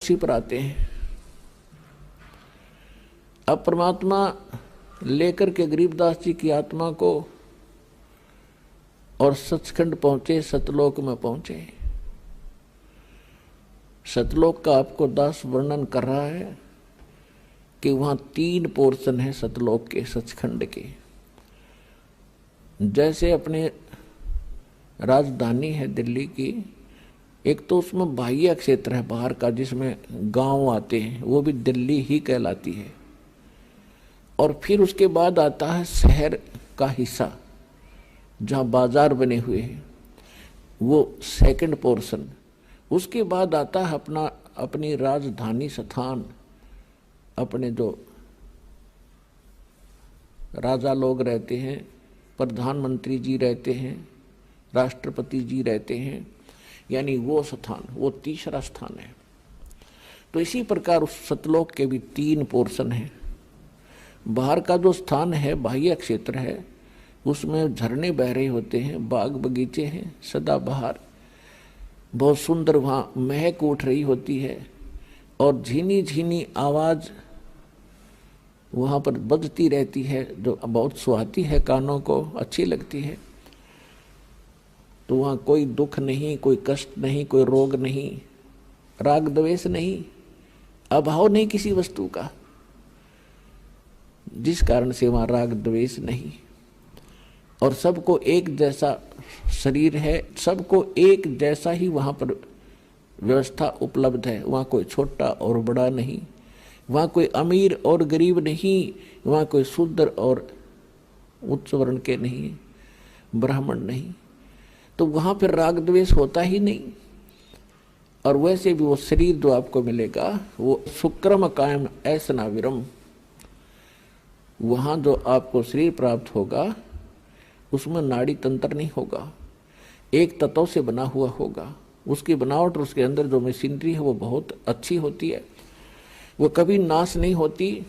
उसी पर आते हैं। अब परमात्मा लेकर के गरीबदास जी की आत्मा को और सचखंड पहुंचे, सतलोक में पहुंचे। सतलोक का आपको दास वर्णन कर रहा है कि वहां 3 पोर्शन है सतलोक के, सचखंड के। जैसे अपने राजधानी है दिल्ली की, एक तो उसमें बाह्य क्षेत्र है बाहर का जिसमें गांव आते हैं, वो भी दिल्ली ही कहलाती है। और फिर उसके बाद आता है शहर का हिस्सा जहां बाजार बने हुए हैं, वो सेकंड पोर्शन। उसके बाद आता है अपनी राजधानी स्थान, अपने जो राजा लोग रहते हैं, प्रधानमंत्री जी रहते हैं, राष्ट्रपति जी रहते हैं, यानी वो स्थान, वो तीसरा स्थान है। तो इसी प्रकार उस सतलोक के भी 3 पोर्शन हैं। बाहर का जो स्थान है, बाह्य क्षेत्र है, उसमें झरने बह रहे होते हैं, बाग बगीचे हैं सदाबहार, बहुत सुंदर वहाँ महक उठ रही होती है और झीनी झीनी आवाज वहाँ पर बजती रहती है जो बहुत सुहाती है, कानों को अच्छी लगती है। तो वहाँ कोई दुख नहीं, कोई कष्ट नहीं, कोई रोग नहीं, राग द्वेष नहीं, अभाव नहीं किसी वस्तु का, जिस कारण से वहाँ राग द्वेष नहीं। और सबको एक जैसा शरीर है, सबको एक जैसा ही वहाँ पर व्यवस्था उपलब्ध है। वहाँ कोई छोटा और बड़ा नहीं, वहाँ कोई अमीर और गरीब नहीं, वहाँ कोई शूद्र और उच्च वर्ण के नहीं, ब्राह्मण नहीं। तो वहाँ फिर राग द्वेष होता ही नहीं। और वैसे भी वो शरीर जो आपको मिलेगा वो शुक्रम कायम ऐसना विरम, वहाँ जो आपको शरीर प्राप्त होगा उसमें नाड़ी तंत्र नहीं होगा, एक तत्व से बना हुआ होगा। उसकी बनावट और उसके अंदर जो मशीनरी है वो बहुत अच्छी होती है, वो कभी नाश नहीं होती।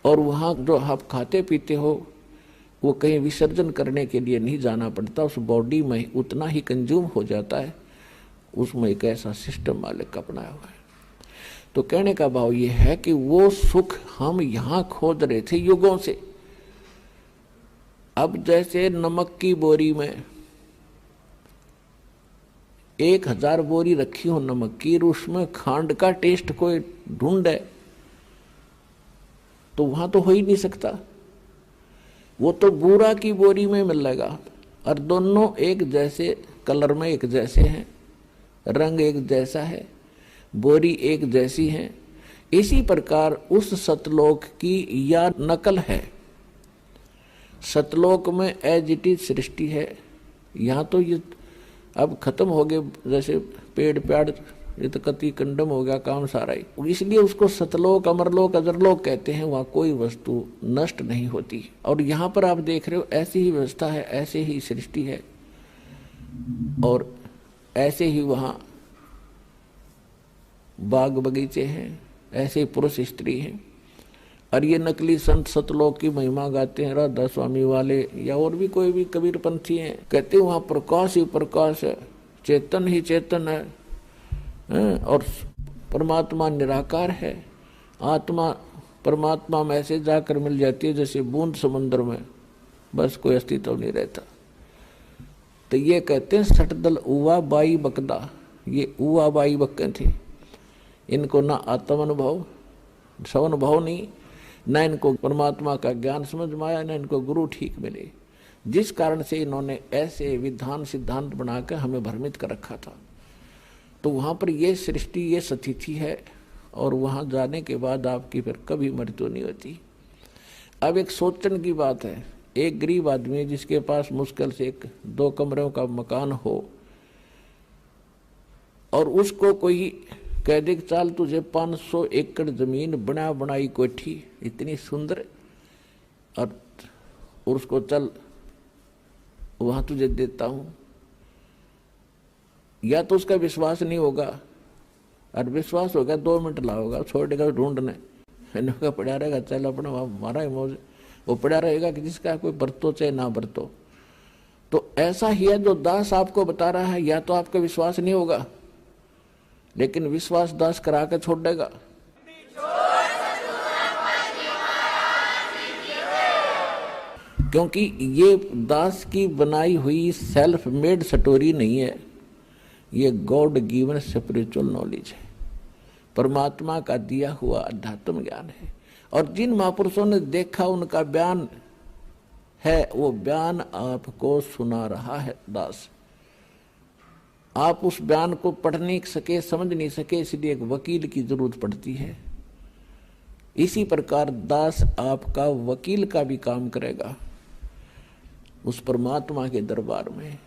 और वहाँ जो आप खाते पीते हो वो कहीं विसर्जन करने के लिए नहीं जाना पड़ता, उस बॉडी में उतना ही कंज्यूम हो जाता है। उसमें एक ऐसा सिस्टम मालिक का अपनाया हुआ है। तो कहने का भाव ये है कि वो सुख हम यहाँ खोज रहे थे युगों से। अब जैसे नमक की बोरी में 1000 बोरी रखी हो नमक की, उसमें खांड का टेस्ट कोई ढूंढे तो वहां तो हो ही नहीं सकता। वो तो बूरा की बोरी में मिलेगा और दोनों एक जैसे कलर में एक जैसे हैं, रंग एक जैसा है, बोरी एक जैसी है। इसी प्रकार उस सतलोक की या नकल है। सतलोक में एज इट इज सृष्टि है। यहाँ तो ये अब खत्म हो गए, जैसे पेड़ पेड़ ये तो कति कंडम हो गया काम सारा ही। इसलिए उसको सतलोक, अमरलोक, अजरलोक कहते हैं। वहाँ कोई वस्तु नष्ट नहीं होती। और यहाँ पर आप देख रहे हो ऐसी ही व्यवस्था है, ऐसे ही सृष्टि है और ऐसे ही वहाँ बाग बगीचे हैं, ऐसे पुरुष स्त्री हैं। और ये नकली संत सतलोक की महिमा गाते हैं, राधा स्वामी वाले या और भी कोई भी कबीर पंथी हैं, कहते हैं वहाँ प्रकाश ही प्रकाश है, चेतन ही चेतन है, और परमात्मा निराकार है। आत्मा परमात्मा में ऐसे जाकर मिल जाती है जैसे बूंद समुद्र में, बस कोई अस्तित्व नहीं रहता। तो ये कहते हैं सटदल उवा बाई बकदा, ये उवा बाई बक्के थे। इनको ना आत्म अनुभव, स्वानुभव नहीं, न इनको परमात्मा का ज्ञान समझ में आया, न इनको गुरु ठीक मिले, जिस कारण से इन्होंने ऐसे विधान सिद्धांत बनाकर हमें भ्रमित कर रखा था। तो वहाँ पर ये सृष्टि, ये स्थिति है और वहाँ जाने के बाद आपकी फिर कभी मृत्यु नहीं होती। अब एक सोचने की बात है, एक गरीब आदमी जिसके पास मुश्किल से 1-2 कमरों का मकान हो और उसको कोई कह दे चाल तुझे 500 एकड़ जमीन बना बनाई कोठी इतनी सुंदर और उसको चल वहां तुझे देता हूं, या तो उसका विश्वास नहीं होगा, और विश्वास होगा 2 मिनट लाओगा, छोड़ेगा ढूंढने, इनका पड़ा रहेगा, चल अपना हमारा ही मौज, वो पड़ा रहेगा कि जिसका कोई बरतो चाहे ना बरतो। तो ऐसा ही है जो दास आपको बता रहा है, या तो आपका विश्वास नहीं होगा लेकिन विश्वास दास करा के छोड़ देगा। क्योंकि ये दास की बनाई हुई सेल्फ मेड स्टोरी नहीं है, ये गॉड गिवन स्पिरिचुअल नॉलेज है, परमात्मा का दिया हुआ अध्यात्म ज्ञान है। और जिन महापुरुषों ने देखा उनका बयान है, वो बयान आपको सुना रहा है दास। आप उस बयान को पढ़ नहीं सके, समझ नहीं सके, इसलिए एक वकील की जरूरत पड़ती है। इसी प्रकार दास आपका वकील का भी काम करेगा उस परमात्मा के दरबार में।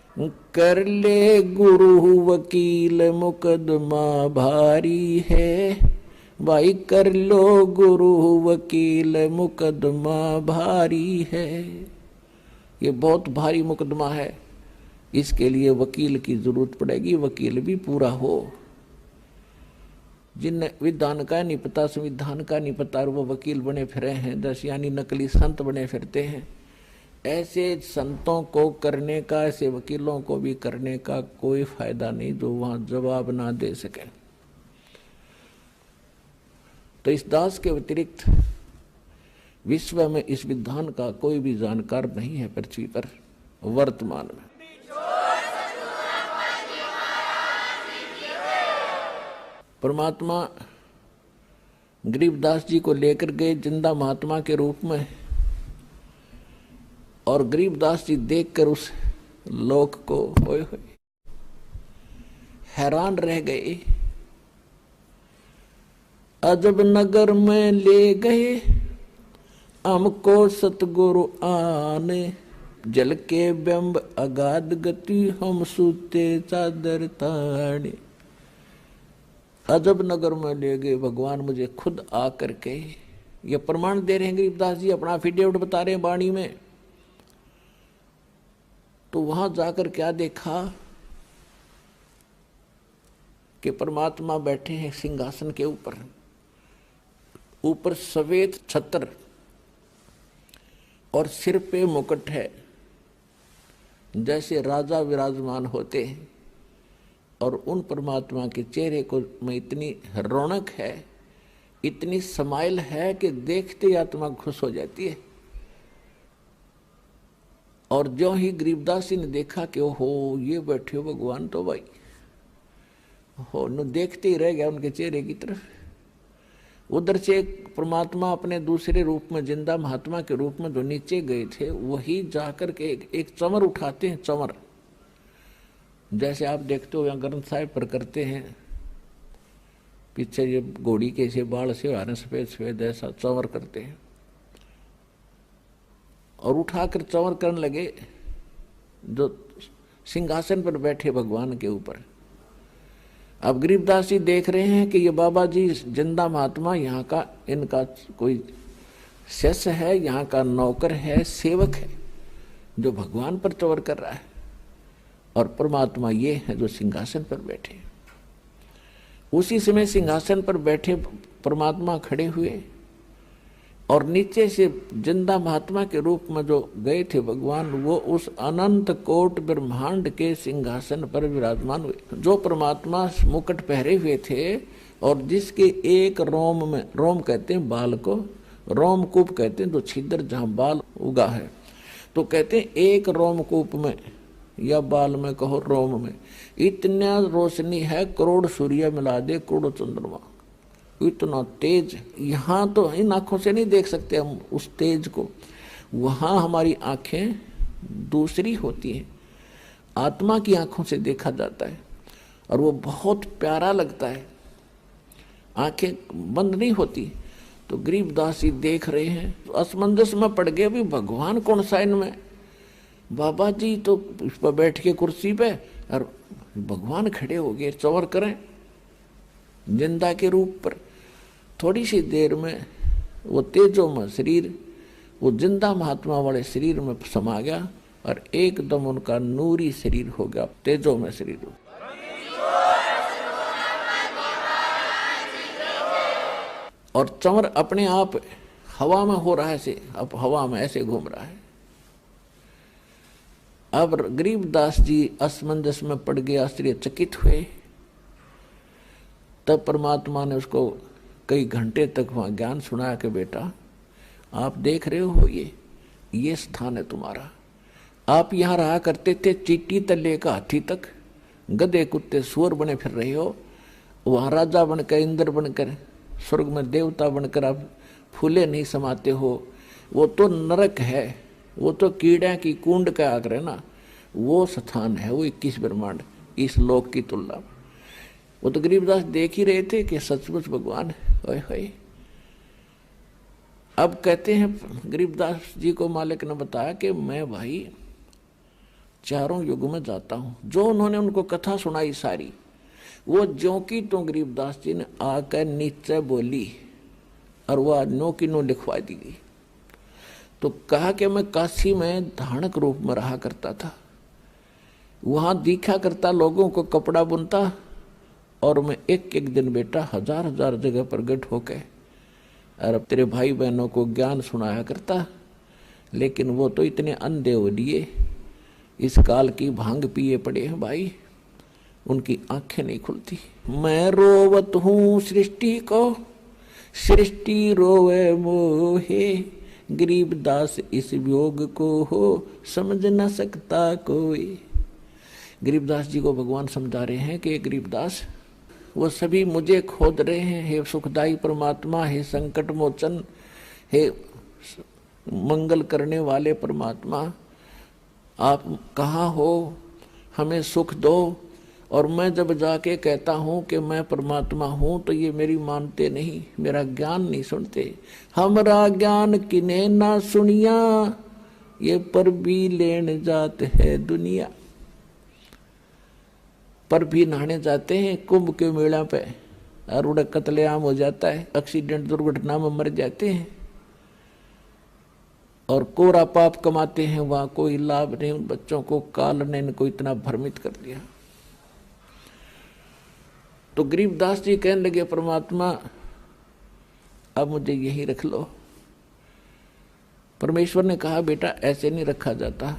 कर ले गुरु वकील मुकदमा भारी है, भाई कर लो गुरु वकील मुकदमा भारी है। ये बहुत भारी मुकदमा है, इसके लिए वकील की जरूरत पड़ेगी। वकील भी पूरा हो, जिन विधान का नहीं पता, संविधान का नहीं पता, और वो वकील बने फिरे हैं, दस यानी नकली संत बने फिरते हैं। ऐसे संतों को करने का, ऐसे वकीलों को भी करने का कोई फायदा नहीं जो वहां जवाब ना दे सके। तो इस दास के अतिरिक्त विश्व में इस विधान का कोई भी जानकार नहीं है पृथ्वी पर वर्तमान में। परमात्मा गरीबदास जी को लेकर गए जिंदा महात्मा के रूप में, और गरीबदास जी देखकर उस लोक को होए हैरान रह गए। अजब नगर में ले गए हमको सतगुरु आने, जल के बिंब अगाध गति हम सूते चादर ताने। अजब नगर में ले गए भगवान मुझे खुद आकर के। ये प्रमाण दे रहे हैं गरीबदास जी, अपना एफिडेविट बता रहे हैं वाणी में। तो वहां जाकर क्या देखा कि परमात्मा बैठे हैं सिंहासन के ऊपर, ऊपर सफेद छत्र और सिर पे मुकुट है, जैसे राजा विराजमान होते हैं। और उन परमात्मा के चेहरे को में इतनी रौनक है, इतनी समाइल है कि देखते ही आत्मा खुश हो जाती है। और जो ही गरीबदास जी ने देखा कि ओहो ये बैठे हो भगवान, तो भाई हो न देखते ही रह गया उनके चेहरे की तरफ। उधर से एक परमात्मा अपने दूसरे रूप में, जिंदा महात्मा के रूप में जो नीचे गए थे, वही जाकर के एक चमर उठाते हैं। चमर जैसे आप देखते हो यहाँ ग्रंथ साहिब पर करते हैं, पीछे ये घोड़ी के से बाल से आ रहे सफेद सफेद, ऐसा चंवर करते हैं। और उठाकर चंवर करने लगे जो सिंहासन पर बैठे भगवान के ऊपर। अब गरीबदास जी देख रहे हैं कि ये बाबा जी जिंदा महात्मा यहाँ का, इनका कोई शिष्य है, यहाँ का नौकर है, सेवक है, जो भगवान पर चंवर कर रहा है। और परमात्मा ये है जो सिंहासन पर बैठे। उसी समय सिंहासन पर बैठे परमात्मा खड़े हुए, और नीचे से जिंदा महात्मा के रूप में जो गए थे भगवान, वो उस अनंत कोट ब्रह्मांड के सिंहासन पर विराजमान हुए। जो परमात्मा मुकुट पहरे हुए थे और जिसके एक रोम में, रोम कहते हैं बाल को, रोमकूप कहते हैं जो छिद्र जहाँ बाल उगा है, तो कहते हैं एक रोमकूप में या बाल में कहो रोम में इतना रोशनी है, करोड़ सूर्य मिला दे करोड़ चंद्रमा, इतना तेज। यहाँ तो इन आंखों से नहीं देख सकते हम उस तेज को, वहाँ हमारी आंखें दूसरी होती हैं, आत्मा की आंखों से देखा जाता है और वो बहुत प्यारा लगता है, आंखें बंद नहीं होती। तो गरीबदास जी देख रहे हैं, तो असमंजस में पड़ गए, भी भगवान कौन सा इनमें। बाबा जी तो इस पर बैठ के कुर्सी पे, और भगवान खड़े हो गए चंवर करें जिंदा के रूप पर। थोड़ी सी देर में वो तेजो में शरीर, वो जिंदा महात्मा वाले शरीर में समा गया और एकदम उनका नूरी शरीर हो गया, तेजो में शरीर। और चंवर अपने आप हवा में हो रहा है, ऐसे अब हवा में ऐसे घूम रहा है। अब गरीबदास जी असमंजस में पड़ गए, आश्चर्यचकित हुए। तब परमात्मा ने उसको कई घंटे तक वहां ज्ञान सुनाया कि बेटा आप देख रहे हो ये स्थान है तुम्हारा। आप यहाँ रहा करते थे, चींटी तले का हाथी तक, गधे कुत्ते सुअर बने फिर रहे हो। वहाँ राजा बनकर, इंद्र बनकर, स्वर्ग में देवता बनकर आप फूले नहीं समाते हो। वो तो नरक है, वो तो कीड़ा की कुंड का आग्रह ना, वो स्थान है वो 21 ब्रह्मांड इस लोक की तुलना में। वो तो गरीबदास देख ही रहे थे कि सचमुच भगवान है। अब कहते हैं गरीबदास जी को मालिक ने बताया कि मैं भाई चारों युग में जाता हूं। जो उन्होंने उनको कथा सुनाई सारी, वो ज्यों की तो गरीबदास जी ने आकर नीचे बोली और वह नो की नो लिखवा दी गई। तो कहा कि मैं काशी में धानक रूप में रहा करता था, वहां दिखा करता, लोगों को कपड़ा बुनता, और मैं एक एक दिन बेटा हजार हजार जगह प्रगट होके और अब तेरे भाई बहनों को ज्ञान सुनाया करता। लेकिन वो तो इतने अंधे हो लिए, इस काल की भांग पिए पड़े हैं भाई, उनकी आंखें नहीं खुलती। मैं रोवत हूँ सृष्टि को, सृष्टि रोवे मोहे, गरीबदास इस वियोग को हो समझ न सकता कोई। गरीबदास जी को भगवान समझा रहे हैं कि गरीबदास वो सभी मुझे खोद रहे हैं। हे सुखदाई परमात्मा, हे संकट मोचन, हे मंगल करने वाले परमात्मा, आप कहाँ हो, हमें सुख दो। और मैं जब जाके कहता हूँ कि मैं परमात्मा हूँ तो ये मेरी मानते नहीं, मेरा ज्ञान नहीं सुनते। हमरा ज्ञान किने ना सुनिया, ये पर भी लेन जात है दुनिया। पर भी नहाने जाते हैं कुंभ के मेला पे, और उड़ा कत्लेआम हो जाता है, एक्सीडेंट दुर्घटना में मर जाते हैं, और कोरा पाप कमाते हैं, वहां कोई लाभ नहीं। उन बच्चों को काल ने इनको इतना भ्रमित कर दिया। तो गरीबदास जी कहने लगे परमात्मा अब मुझे यही रख लो। परमेश्वर ने कहा बेटा ऐसे नहीं रखा जाता।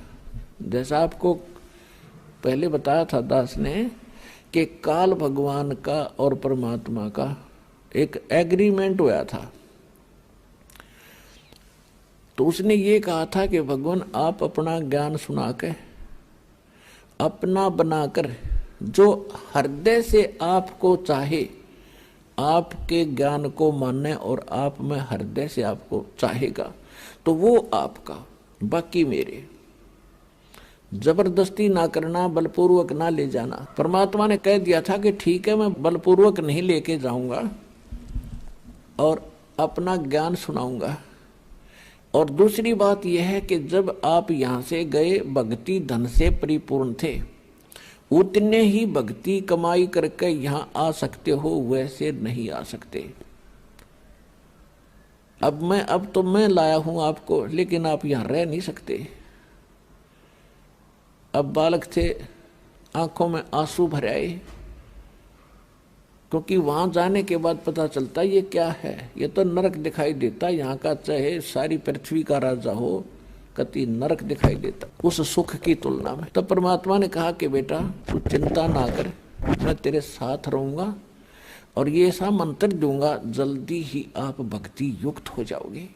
जैसा आपको पहले बताया था दास ने कि काल भगवान का और परमात्मा का एक एग्रीमेंट हुआ था। तो उसने ये कहा था कि भगवान आप अपना ज्ञान सुना के अपना बनाकर जो हृदय से आपको चाहे, आपके ज्ञान को माने और आप में हृदय से आपको चाहेगा तो वो आपका, बाकी मेरे। जबरदस्ती ना करना, बलपूर्वक ना ले जाना। परमात्मा ने कह दिया था कि ठीक है मैं बलपूर्वक नहीं लेके जाऊंगा और अपना ज्ञान सुनाऊंगा। और दूसरी बात यह है कि जब आप यहां से गए भक्ति धन से परिपूर्ण थे, उतने ही भक्ति कमाई करके यहां आ सकते हो, वैसे नहीं आ सकते। अब तो मैं लाया हूं आपको, लेकिन आप यहां रह नहीं सकते। अब बालक थे, आंखों में आंसू भर आए, क्योंकि वहां जाने के बाद पता चलता ये क्या है, ये तो नरक दिखाई देता। यहाँ का चाहे सारी पृथ्वी का राजा हो, कति नरक दिखाई देता उस सुख की तुलना में। तब परमात्मा ने कहा कि बेटा तू चिंता ना कर, मैं तेरे साथ रहूंगा और ये ऐसा मंत्र दूंगा जल्दी ही आप भक्ति युक्त हो जाओगे।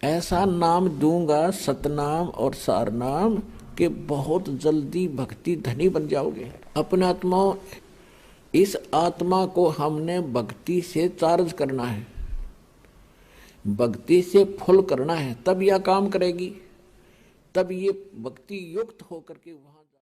ऐसा नाम दूंगा सतनाम और सारनाम कि बहुत जल्दी भक्ति धनी बन जाओगे। अपने आत्मा, इस आत्मा को हमने भक्ति से चार्ज करना है, भक्ति से फुल करना है, तब यह काम करेगी, तब ये भक्ति युक्त होकर के वहां